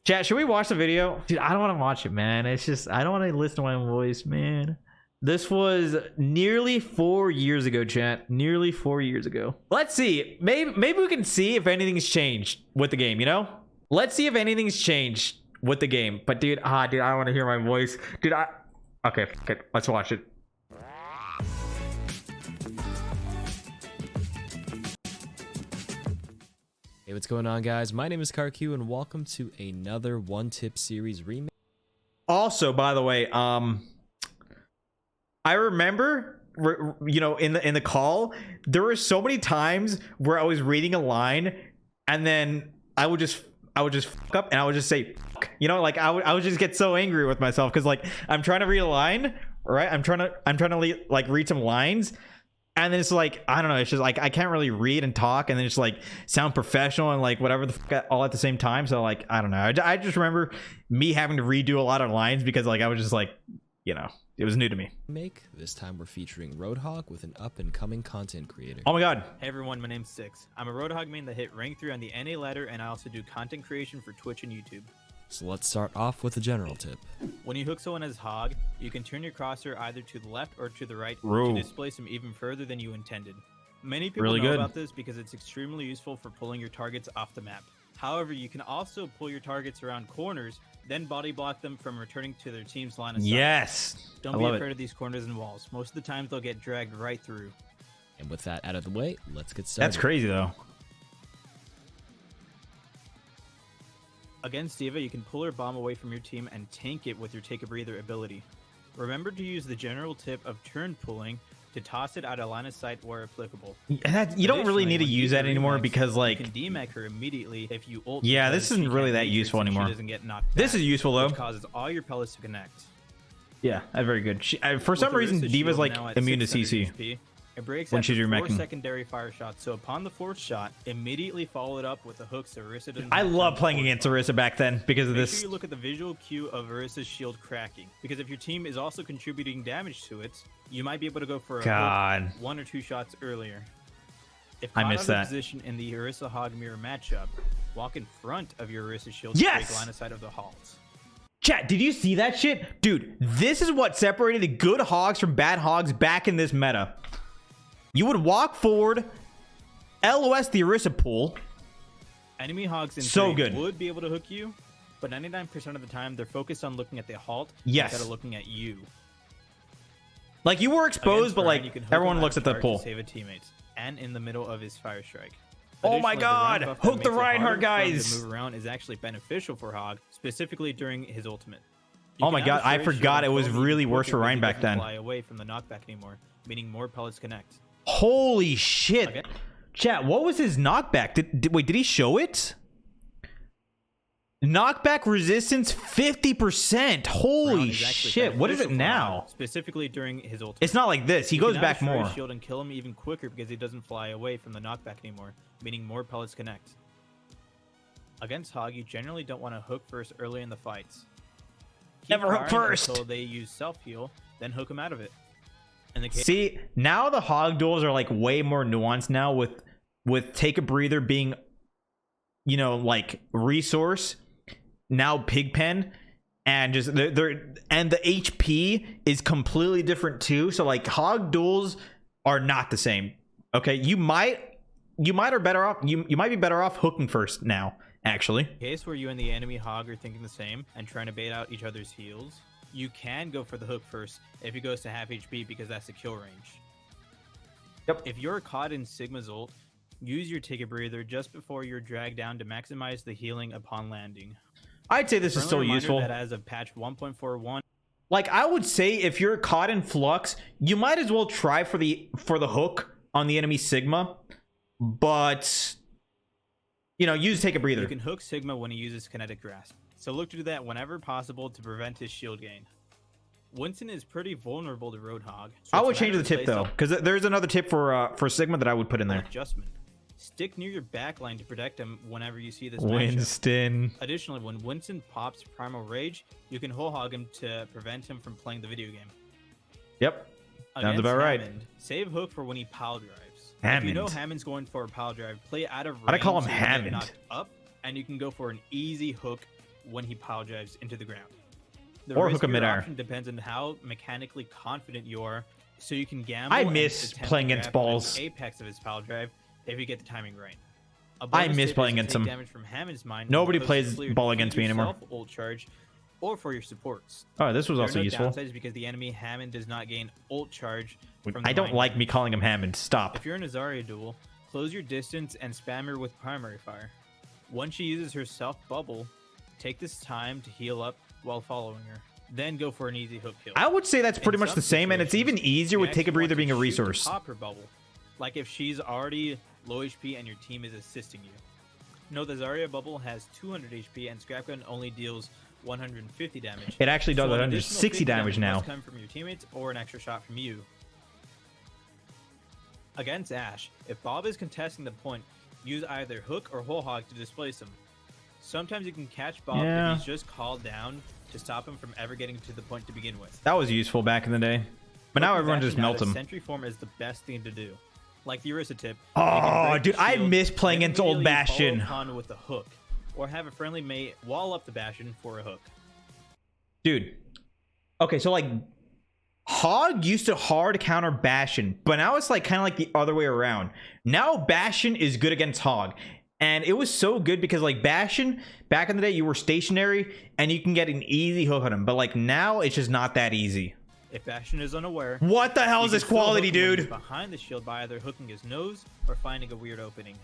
Chat, should we watch the video? Dude, I don't want to watch it, man. It's just, I don't want to listen to my voice, man. This was nearly 4 years ago, chat. Nearly 4 years ago. Let's see. Maybe we can see if anything's changed with the game, you know? Let's see if anything's changed with the game. But dude, I don't want to hear my voice. Dude, okay, let's watch it. Hey, what's going on, guys? My name is KarQ, and welcome to another One Tip Series remake. Also, by the way, I remember, you know, in the call, there were so many times where I was reading a line, and then I would just fuck up, and I would just say, fuck. You know, like I would just get so angry with myself because like I'm trying to read a line, right? I'm trying to like read some lines. And then it's like, I don't know, it's just like I can't really read and talk and then it's like sound professional and like whatever the fuck all at the same time. So like, I don't know. I just remember me having to redo a lot of lines because like I was just like, you know, it was new to me. This time we're featuring Roadhog with an up-and-coming content creator. Oh my god. Hey everyone, my name's Six. I'm a Roadhog main that hit rank 3 on the NA ladder, and I also do content creation for Twitch and YouTube. So let's start off with a general tip. When you hook someone as Hog, you can turn your crosshair either to the left or to the right Ooh. to displace them even further than you intended. Many people Really know good. about this because it's extremely useful for pulling your targets off the map. However, you can also pull your targets around corners, then body block them from returning to their team's line of sight. Yes. Don't be afraid of these corners and walls. Most of the times they'll get dragged right through. And with that out of the way, let's get started. That's crazy though. Against D.Va, you can pull her bomb away from your team and tank it with your Take a Breather ability. Remember to use the general tip of turn pulling to toss it out of line of sight where applicable. You don't really need to use that anymore because like you can demech her immediately if you ult. yeah, this isn't really that useful anymore. She doesn't get knocked This back, is useful though. which causes all your pellets to connect. Yeah, that's very good. For some reason, D.Va's like immune to CC. HP, it breaks when she's after 4 remeching. secondary fire shots, so upon the 4th shot, immediately follow it up with a hook so Orisa doesn't. I have love time playing to against force Orisa back then because of Make this. sure you look at the visual cue of Orisa's shield cracking, because if your team is also contributing damage to it, you might be able to go for a hook 1 or 2 shots earlier. If I caught missed out of that. position in the Orisa Hog mirror matchup, walk in front of your Orisa shield Yes! to break line of sight of the halt. Chat, did you see that shit? Dude, this is what separated the good hogs from bad hogs back in this meta. You would walk forward, LOS the Orisa pool. Enemy hogs in So trade good. would be able to hook you, but 99% of the time they're focused on looking at the halt Yes. instead of looking at you. Like, you were exposed, Against but Ryan, like, you can hook everyone him looks out at of the dark to pool. save a teammate, and in the middle of his fire strike. Oh my Additionally, the god! Ryan buff that Hook the makes it harder Reinhardt, for him guys! to move around is actually beneficial for Hog, specifically during his ultimate. Oh my can god, have a I fairy forgot shield it was and really even worse for quicker Ryan because he back doesn't then. fly away from the knockback anymore, meaning more pellets connect. Holy shit. Okay. Chat, what was his knockback? Wait, did he show it? Knockback resistance 50%. Holy Brown is actually shit. What is it beneficial for now? Hog, specifically during his ultimate. It's not like this. He You goes can back have a fairy more. shield and kill him even quicker because he doesn't fly away from the knockback anymore, meaning more pellets connect. Against Hog, you generally don't want to hook first early in the fights. Keep Never hook firing first. until they use self-heal, then hook him out of it. In the case See, now the hog duels are like way more nuanced now with Take a Breather being, you know, like resource, now Pigpen, and just and the HP is completely different too. So like hog duels are not the same. Okay, you might are better off you might be better off hooking first now, actually. case where you and the enemy Hog are thinking the same and trying to bait out each other's heals, you can go for the hook first if he goes to half HP because that's the kill range. Yep. If you're caught in Sigma's ult, use your Take a Breather just before you're dragged down to maximize the healing upon landing. I'd say this is Friendly still reminder useful. that as of patch 1.41, Like, I would say if you're caught in flux, you might as well try for the hook on the enemy Sigma, but you know, use Take a Breather. you can hook Sigma when he uses Kinetic Grasp, so look to do that whenever possible to prevent his shield gain. Winston is pretty vulnerable to Roadhog. So I it's would a change matter the of tip though, playstyle because there's another tip for Sigma that I would put in there. adjustment. Stick near your backline to protect him whenever you see this matchup. Winston. Additionally, when Winston pops Primal Rage, you can whole hog him to prevent him from playing the video game. Yep. Sounds Against about right. Hammond, save hook for when he pile drives. If Hammond. you know Hammond's going for a pile drive, play out of range. Why'd I call him so you don't get Hammond? knocked up, and you can go for an easy hook when he pile drives into the ground. The Or hook him riskier midair. option depends on how mechanically confident you are, so you can gamble. I and miss attempt playing to against grab balls. the apex of his pile drive if you get the timing right. A I bonus miss tip playing is to against take him. damage from Hammond's mine when Nobody the coast plays is cleared ball to against feed me anymore. yourself ult charge, or for your supports. Oh, this was There are also no useful. downsides because the enemy Hammond does not gain ult charge. From the I don't mine like damage. me calling him Hammond. Stop. If you're in a Zarya duel, close your distance and spam her with primary fire. Once she uses her self bubble, take this time to heal up while following her. Then go for an easy hook kill. I would say that's pretty In much some the same, and it's even situations, easier you with Take a actually Breather want to being a shoot to resource. pop her bubble, like if she's already low HP and your team is assisting you. Note the Zarya bubble has 200 HP and Scrap Gun only deals 150 damage. It actually does So an additional 160 50 damage now. must come from your teammates or an extra shot from you. Against Ashe, if Bob is contesting the point, use either hook or whole hog to displace him. Sometimes you can catch Bob Yeah. if he's just called down to stop him from ever getting to the point to begin with. That was useful back in the day. But now Hooking everyone just Bastion out melts of him. Sentry form is the best thing to do. Like the Orisa tip. Oh, you can break dude, the I shield, miss playing then against old immediately follow Bastion. upon with a hook, or have a friendly mate wall up the Bastion for a hook. Dude. Okay, so like Hog used to hard counter Bastion, but now it's like kind of like the other way around. Now Bastion is good against Hog. And it was so good because like Bastion, back in the day, you were stationary and you can get an easy hook on him. But like now it's just not that easy. If Bastion is unaware, What the hell you is can this still hook quality, him when he's dude? behind the shield by either hooking his nose or finding a weird opening.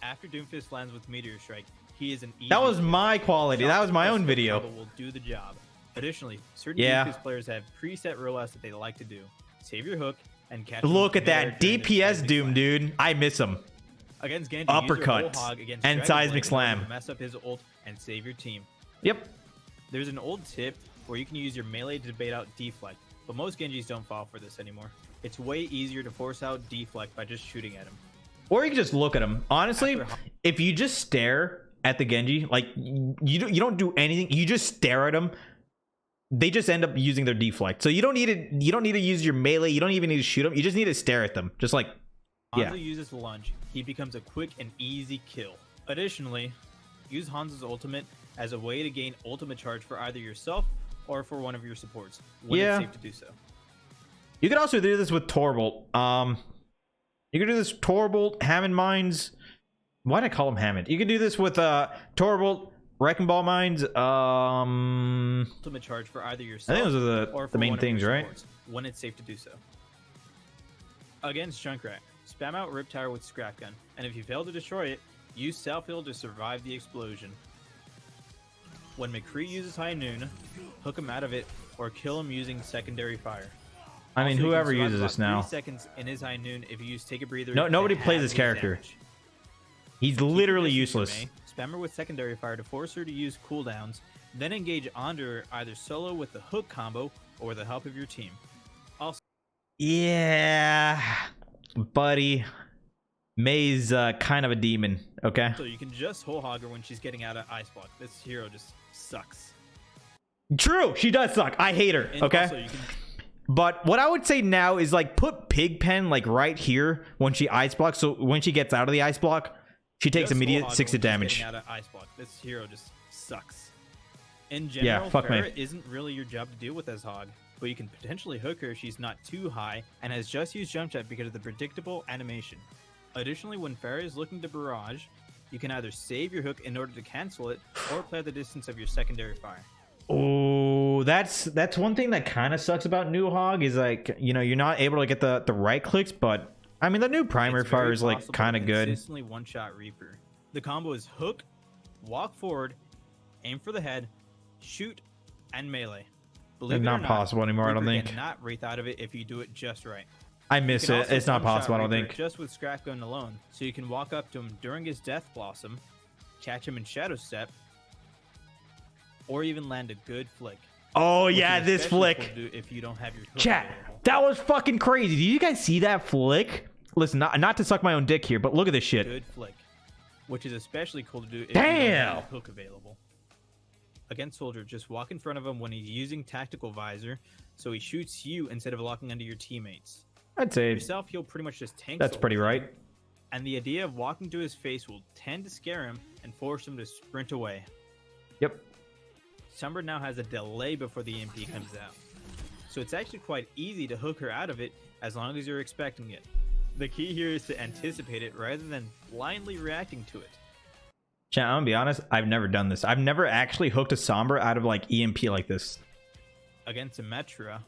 After Doomfist lands with Meteor Strike, he is an easy That was kill. my quality. That was my Shot own plus video. combo will do the job. Additionally, certain Yeah. Doomfist players have preset rollouts that they like to do. Save your hook and catch. Look him at that midair during their DPS seismic Doom, slam. dude. I miss him. Against Genji, Uppercut use your whole hog against and Dragon seismic Blade in order slam. to mess up his ult and save your team. Yep. There's an old tip where you can use your melee to bait out deflect, but most Genjis don't fall for this anymore. It's way easier to force out deflect by just shooting at him. Or you can just look at him. Honestly, After- if you just stare at the Genji, like you don't do anything, you just stare at them, they just end up using their deflect. So you don't need to use your melee, you don't even need to shoot them, you just need to stare at them. Just like Hanzo uses lunge, he becomes a quick and easy kill. Additionally, use Hanzo's ultimate as a way to gain ultimate charge for either yourself or for one of your supports when Yeah. it's safe to do so. you could also do this with Torbolt. You could do this Torbolt, Hammond Mines. Why did I call him Hammond? You could do this with Torbolt, Wrecking Ball Mines. Ultimate charge for either I yourself think those are or the for main one of your things, right? supports when it's safe to do so. Against Junkrat, spam out Rip Tower with Scrap Gun, and if you fail to destroy it, use Self Heal to survive the explosion. When McCree uses High Noon, hook him out of it or kill him using secondary fire. I mean, Also, you can whoever survive uses about this now. 3 seconds in his High Noon if you use Take a Breather. No, to nobody plays halve this his character. damage. He's Keep your literally distance useless. from May, spam her with secondary fire to force her to use cooldowns, then engage onto her either solo with the hook combo or with the help of your team. Also, Yeah, buddy. May's kind of a demon, okay? you can just whole hog her when she's getting out of ice block. This hero just sucks. True, she does suck. I hate her, And okay? also you can But what I would say now is like put Pigpen like right here when she ice blocks. So when she gets out of the ice block, she takes just whole immediate hog her 60 when she's damage. getting out of ice block. This hero just sucks. In general, fuck me. Farah isn't really your job to deal with as hog, but you can potentially hook her if she's not too high and has just used jump jet because of the predictable animation. Additionally, when Farah is looking to barrage, you can either save your hook in order to cancel it or play at the distance of your secondary fire. Oh, that's one thing that kind of sucks about new hog is like, you know, you're not able to get the right clicks, but I mean the new primary It's very fire is like possible kind to of good. Consistently one-shot Reaper. The combo is hook, walk forward, aim for the head, shoot, and melee. Believe it Not or not, possible anymore, I don't Reaper think. cannot wraith out of it if you do it just right. I You miss can it. also It's not one-shot possible, I don't Reaper think. Just with Scrap Gun alone, so you can walk up to him during his Death Blossom, catch him in Shadow Step, or even land a good flick. Oh which yeah, is this especially cool flick. to do if you don't have your hook Chat, available. that was fucking crazy. Did you guys see that flick? Listen, not to suck my own dick here, but look at this shit. Good flick, which is especially cool to do if you don't have Damn! a hook available. Against Soldier, just walk in front of him when he's using Tactical Visor, so he shoots you instead of locking onto your teammates. I'd say Yourself, he'll pretty much just tank. that's the pretty whole thing, right. And the idea of walking to his face will tend to scare him and force him to sprint away. Yep. Sombra now has a delay before the EMP comes out, so it's actually quite easy to hook her out of it as long as you're expecting it. The key here is to anticipate it rather than blindly reacting to it. Chat, I'm gonna be honest, I've never done this. I've never actually hooked a Sombra out of like EMP like this. Against Symmetra,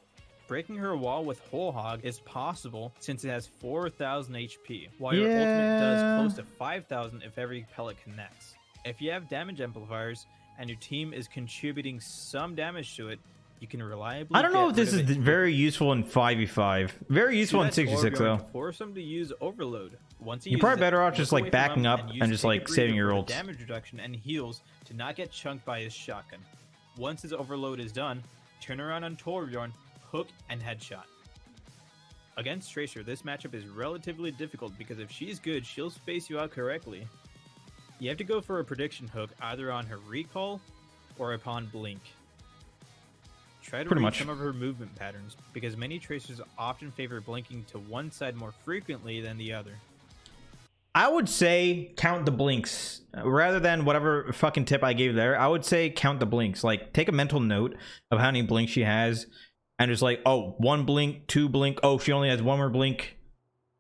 breaking her wall with Whole Hog is possible since it has 4,000 HP, while your ultimate does close to 5,000 if every pellet connects. If you have damage amplifiers and your team is contributing some damage to it, you can reliably. I don't know if get this rid is of it. very useful in 5v5. Very useful in Do that, or 66 you're going though. to force them to use Overload. Once You're use probably it, better off look just away like from backing him up use and just Take a like saving Breather your for ults. damage reduction and heals to not get chunked by his shotgun. Once his overload is done, turn around on Torbjorn, hook, and headshot. Against Tracer, this matchup is relatively difficult because if she's good, she'll space you out correctly. You have to go for a prediction hook either on her recall or upon blink. Try to Pretty read much. some of her movement patterns, because many Tracers often favor blinking to one side more frequently than the other. I would say count the blinks rather than whatever fucking tip I gave there. I would say count the blinks. Like take a mental note of how many blinks she has, and just like, oh, 1 blink, 2 blink. Oh, she only has 1 more blink.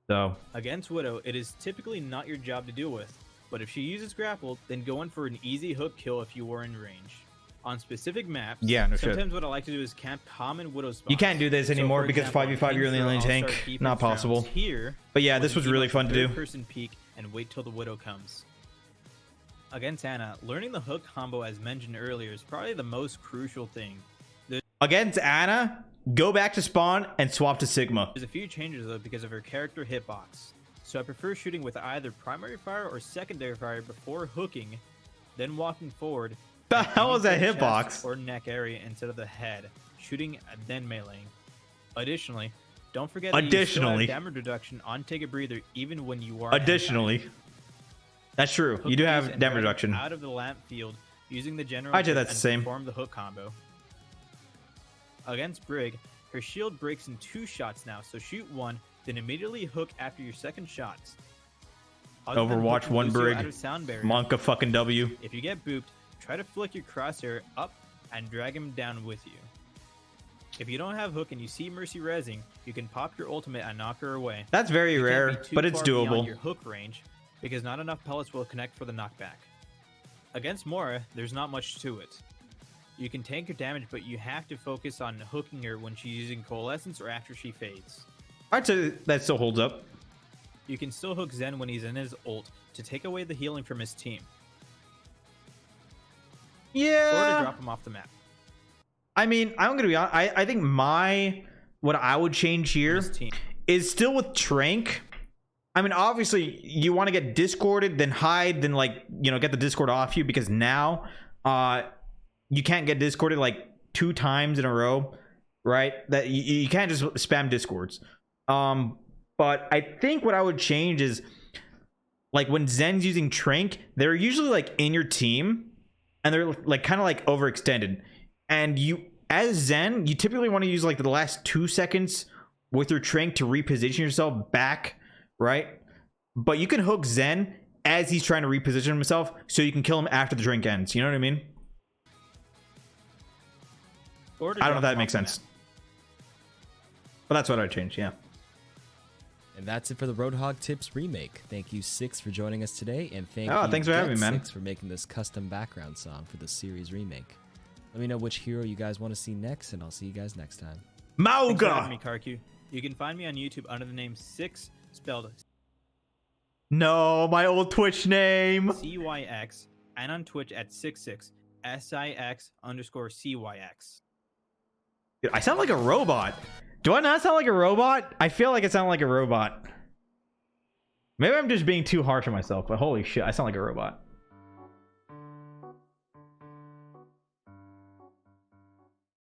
So Against Widow, it is typically not your job to deal with, but if she uses grapple, then go in for an easy hook kill if you were in range. On specific maps, Yeah, no shit. sometimes what I like to do is camp common Widow spots. you can't do this So, anymore for because example, 5v5 you're in the in lane All-Star tank. defense Not possible. rounds here, But yeah, when this you was keep really up fun the to do. third-person peek and wait till the Widow comes. Against Ana, learning the hook combo as mentioned earlier is probably the most crucial thing. Against Ana, go back to spawn and swap to Sigma. There's a few changes though because of her character hitbox, so I prefer shooting with either primary fire or secondary fire before hooking, then walking forward. The and hell aiming is that for the hitbox? chest or neck area instead of the head, shooting and then meleeing. Additionally, don't forget that you still Additionally. have damage reduction on Take a Breather even when you are Additionally, that's true. Hook You do these have and damage drag reduction. out of the lamp field using the general I'd say tip that's and the same. perform the hook combo. Against Brig, her shield breaks in 2 shots now, so shoot 1, then immediately hook after your second shots. Other than Overwatch hook 1 Lucio Brig. out of sound barrier, Monka fucking W. if you get booped, try to flick your crosshair up and drag him down with you. If you don't have hook and you see Mercy rezzing, you can pop your ultimate and knock her away. That's very You can't rare, be too but it's far beyond doable. your hook range because not enough pellets will connect for the knockback. Against Mora, there's not much to it. You can tank her damage, but you have to focus on hooking her when she's using Coalescence or after she fades. I'd say that still holds up. You can still hook Zen when he's in his ult to take away the healing from his team, or to Yeah. drop him off the map. I mean, I'm gonna be honest. I think what I would change here His team. is still with Trank. I mean, obviously, you want to get discorded, then hide, then like get the discord off you, because now, you can't get discorded like 2 times in a row, right? That you can't just spam discords. But I think what I would change is like when Zen's using Trank, they're usually like in your team, and they're like kind of like overextended. And you, as Zen, you typically want to use like the last 2 seconds with your Trank to reposition yourself back, right? But you can hook Zen as he's trying to reposition himself, so you can kill him after the Trank ends. You know what I mean? Or to I don't know if drop that him makes off the sense. map. But that's what I'd change, yeah. And that's it for the Roadhog Tips remake. Thank you, Six, for joining us today, and thanks for having me, man. Six for making this custom background song for the series remake. Let me know which hero you guys want to see next, and I'll see you guys next time. Thanks for having me, Mauga! KarQ. You can find me on YouTube under the name Six, spelled No, my old Twitch name. CYX, and on Twitch at 66 SIX_CYX. Dude, I sound like a robot. Do I not sound like a robot? I feel like I sound like a robot. Maybe I'm just being too harsh on myself, but holy shit, I sound like a robot.